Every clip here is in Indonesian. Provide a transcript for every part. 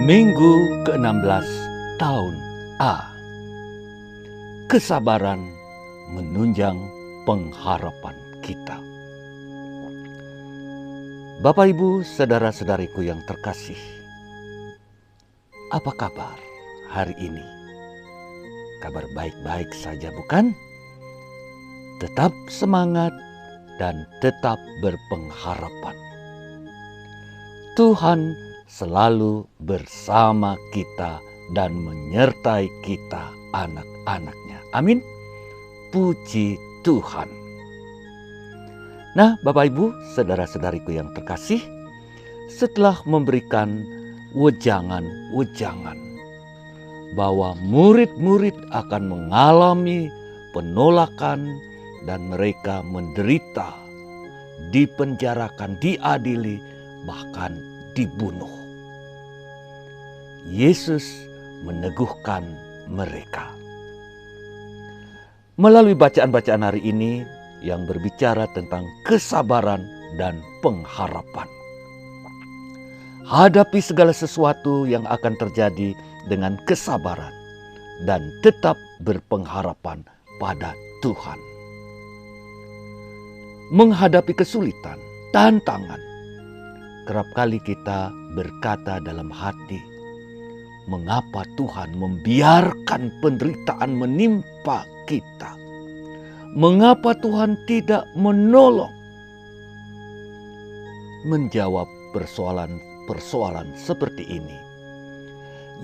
Minggu ke-16 tahun A. Kesabaran menunjang pengharapan kita. Bapak, Ibu, saudara-saudariku yang terkasih, apa kabar hari ini? Kabar baik-baik saja, bukan? Tetap semangat dan tetap berpengharapan. Tuhan selalu bersama kita dan menyertai kita anak-anaknya. Amin. Puji Tuhan. Nah, Bapak Ibu, saudara-saudariku yang terkasih, setelah memberikan wejangan-wejangan bahwa murid-murid akan mengalami penolakan dan mereka menderita, dipenjarakan, diadili, bahkan dibunuh, Yesus meneguhkan mereka. Melalui bacaan-bacaan hari ini yang berbicara tentang kesabaran dan pengharapan. Hadapi segala sesuatu yang akan terjadi dengan kesabaran dan tetap berpengharapan pada Tuhan. Menghadapi kesulitan, tantangan, kerap kali kita berkata dalam hati, mengapa Tuhan membiarkan penderitaan menimpa kita? Mengapa Tuhan tidak menolong? Menjawab persoalan-persoalan seperti ini,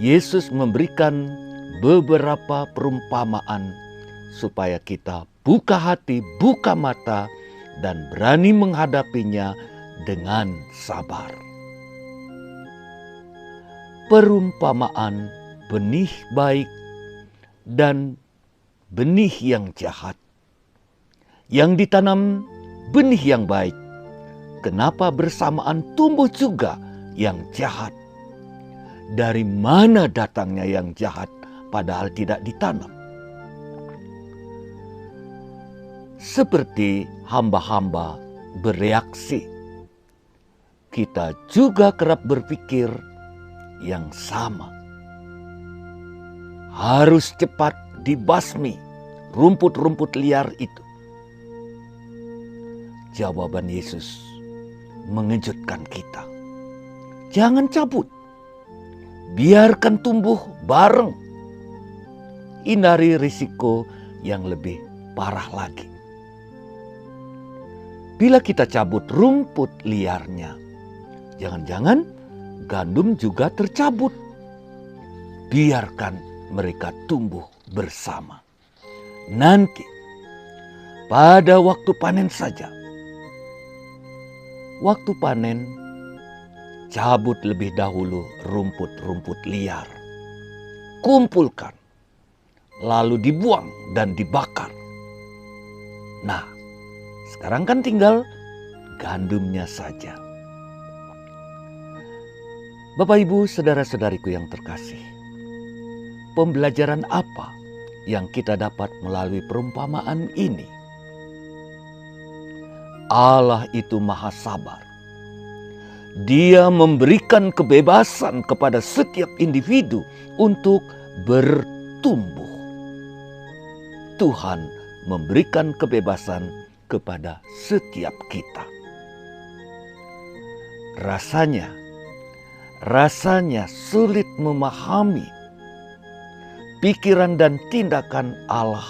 Yesus memberikan beberapa perumpamaan supaya kita buka hati, buka mata, dan berani menghadapinya dengan sabar. Perumpamaan benih baik dan benih yang jahat. Yang ditanam benih yang baik, kenapa bersamaan tumbuh juga yang jahat? Dari mana datangnya yang jahat padahal tidak ditanam? Seperti hamba-hamba bereaksi, kita juga kerap berpikir yang sama. Harus cepat dibasmi rumput-rumput liar itu. Jawaban Yesus mengejutkan kita. Jangan cabut. Biarkan tumbuh bareng. Hindari risiko yang lebih parah lagi. Bila kita cabut rumput liarnya, jangan-jangan gandum juga tercabut. Biarkan mereka tumbuh bersama. Nanti pada waktu panen saja. Waktu panen, cabut lebih dahulu rumput-rumput liar. Kumpulkan, lalu dibuang dan dibakar. Nah, sekarang kan tinggal gandumnya saja. Bapak, Ibu, saudara-saudariku yang terkasih, pembelajaran apa yang kita dapat melalui perumpamaan ini? Allah itu maha sabar. Dia memberikan kebebasan kepada setiap individu untuk bertumbuh. Tuhan memberikan kebebasan kepada setiap kita. Rasanya sulit memahami pikiran dan tindakan Allah.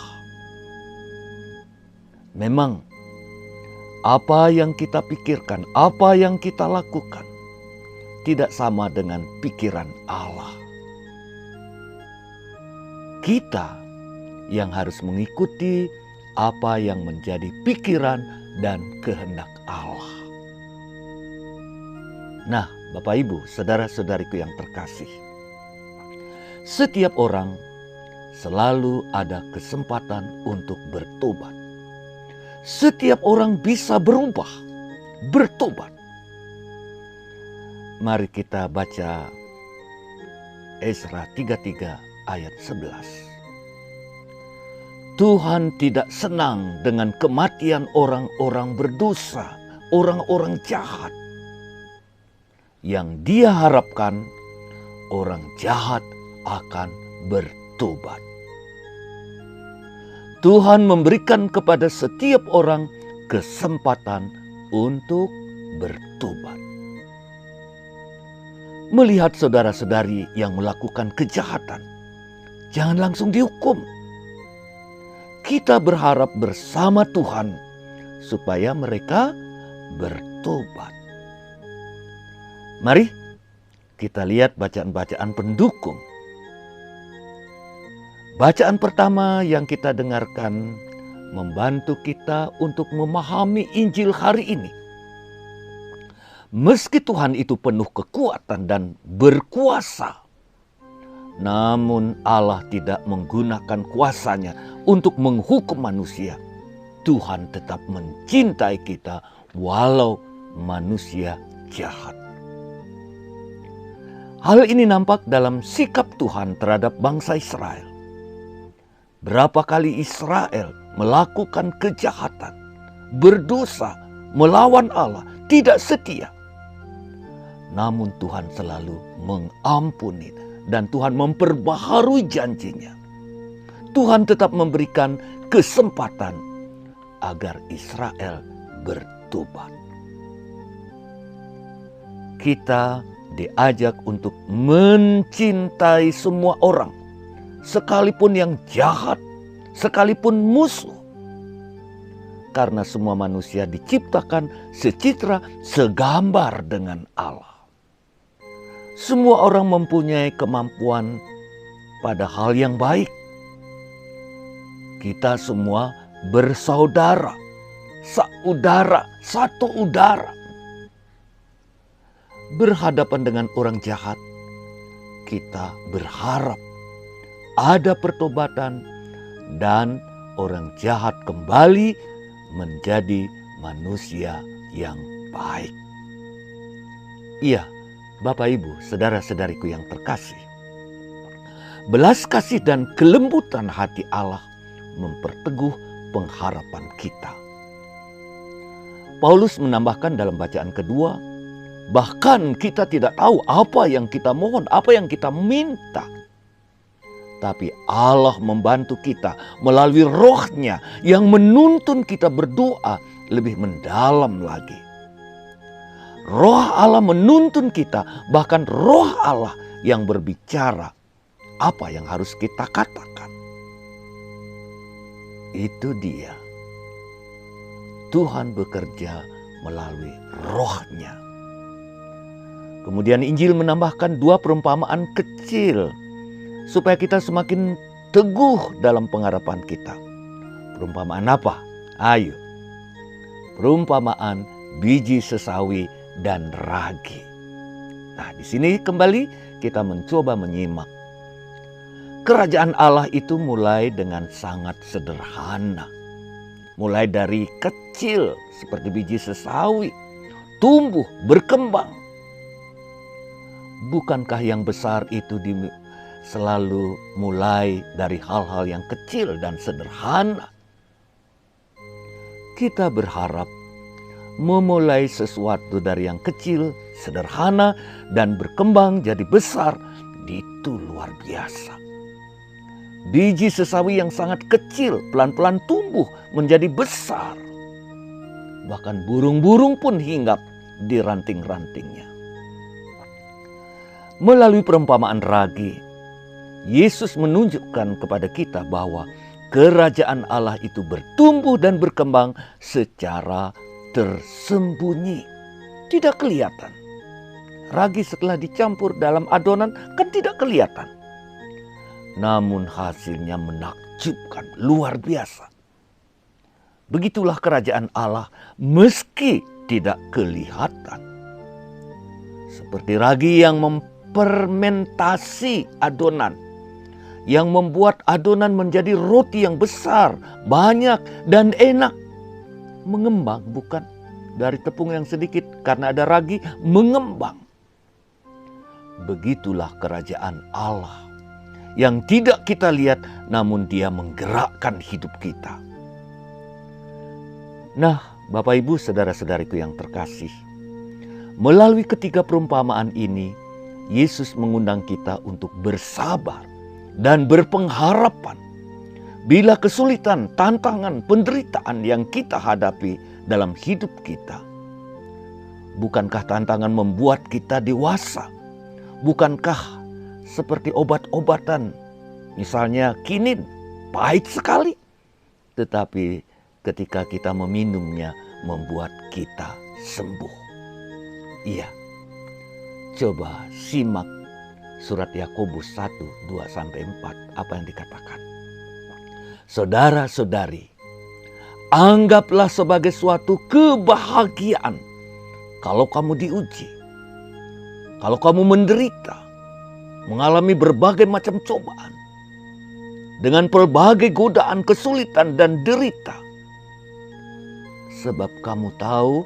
Memang apa yang kita pikirkan, apa yang kita lakukan tidak sama dengan pikiran Allah. Kita yang harus mengikuti apa yang menjadi pikiran dan kehendak Allah. Nah, Bapak, Ibu, saudara-saudariku yang terkasih, setiap orang selalu ada kesempatan untuk bertobat. Setiap orang bisa berubah, bertobat. Mari kita baca Ezra 33 ayat 11. Tuhan tidak senang dengan kematian orang-orang berdosa, orang-orang jahat. Yang Dia harapkan orang jahat akan bertobat. Tuhan memberikan kepada setiap orang kesempatan untuk bertobat. Melihat saudara-saudari yang melakukan kejahatan, jangan langsung dihukum. Kita berharap bersama Tuhan supaya mereka bertobat. Mari kita lihat bacaan-bacaan pendukung. Bacaan pertama yang kita dengarkan membantu kita untuk memahami Injil hari ini. Meski Tuhan itu penuh kekuatan dan berkuasa, namun Allah tidak menggunakan kuasanya untuk menghukum manusia. Tuhan tetap mencintai kita walau manusia jahat. Hal ini nampak dalam sikap Tuhan terhadap bangsa Israel. Berapa kali Israel melakukan kejahatan, berdosa, melawan Allah, tidak setia. Namun Tuhan selalu mengampuni dan Tuhan memperbaharui janjinya. Tuhan tetap memberikan kesempatan agar Israel bertobat. Kita diajak untuk mencintai semua orang, sekalipun yang jahat, sekalipun musuh. Karena semua manusia diciptakan secitra, segambar dengan Allah. Semua orang mempunyai kemampuan pada hal yang baik. Kita semua bersaudara, saudara, satu udara. Berhadapan dengan orang jahat, kita berharap ada pertobatan dan orang jahat kembali menjadi manusia yang baik. Iya, Bapak Ibu, saudara-saudariku yang terkasih. Belas kasih dan kelembutan hati Allah memperteguh pengharapan kita. Paulus menambahkan dalam bacaan kedua, bahkan kita tidak tahu apa yang kita mohon, apa yang kita minta. Tapi Allah membantu kita melalui rohnya yang menuntun kita berdoa lebih mendalam lagi. Roh Allah menuntun kita, bahkan roh Allah yang berbicara apa yang harus kita katakan. Itu dia. Tuhan bekerja melalui rohnya. Kemudian Injil menambahkan 2 perumpamaan kecil supaya kita semakin teguh dalam pengharapan kita. Perumpamaan apa? Ayo. Perumpamaan biji sesawi dan ragi. Nah, di sini kembali kita mencoba menyimak. Kerajaan Allah itu mulai dengan sangat sederhana. Mulai dari kecil seperti biji sesawi, tumbuh, berkembang. Bukankah yang besar itu selalu mulai dari hal-hal yang kecil dan sederhana? Kita berharap memulai sesuatu dari yang kecil, sederhana, dan berkembang jadi besar. Itu luar biasa. Biji sesawi yang sangat kecil pelan-pelan tumbuh menjadi besar. Bahkan burung-burung pun hinggap di ranting-rantingnya. Melalui perumpamaan ragi, Yesus menunjukkan kepada kita bahwa kerajaan Allah itu bertumbuh dan berkembang secara tersembunyi, tidak kelihatan. Ragi setelah dicampur dalam adonan kan tidak kelihatan. Namun hasilnya menakjubkan, luar biasa. Begitulah kerajaan Allah meski tidak kelihatan. Seperti ragi yang mempermentasi adonan, yang membuat adonan menjadi roti yang besar, banyak, dan enak. Mengembang, bukan dari tepung yang sedikit, karena ada ragi, mengembang. Begitulah kerajaan Allah yang tidak kita lihat, namun Dia menggerakkan hidup kita. Nah, Bapak Ibu, saudara-saudariku yang terkasih, melalui ketiga perumpamaan ini, Yesus mengundang kita untuk bersabar dan berpengharapan. Bila kesulitan, tantangan, penderitaan yang kita hadapi dalam hidup kita, bukankah tantangan membuat kita dewasa? Bukankah seperti obat-obatan, misalnya kinin, pahit sekali, tetapi ketika kita meminumnya membuat kita sembuh. Iya, coba simak surat Yakobus 1, 2-4 apa yang dikatakan. Saudara-saudari, anggaplah sebagai suatu kebahagiaan kalau kamu diuji, kalau kamu menderita, mengalami berbagai macam cobaan, dengan berbagai godaan, kesulitan, dan derita. Sebab kamu tahu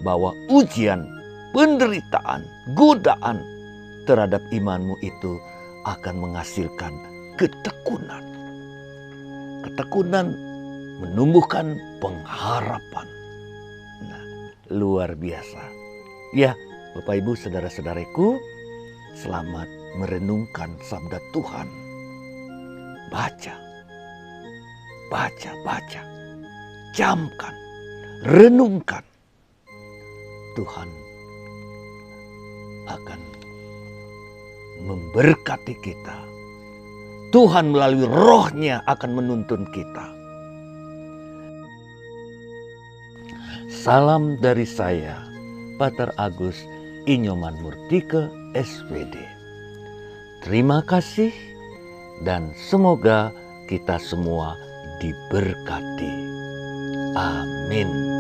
bahwa ujian, penderitaan, godaan terhadap imanmu itu akan menghasilkan ketekunan. Ketekunan menumbuhkan pengharapan. Nah, luar biasa. Ya, Bapak Ibu, saudara-saudaraku, selamat merenungkan sabda Tuhan. Baca, baca, baca, camkan, renungkan. Tuhan akan memberkati kita. Tuhan melalui rohnya akan menuntun kita. Salam dari saya, Pater Agus Inyoman Murtike, SPD. Terima kasih dan semoga kita semua diberkati. Amin.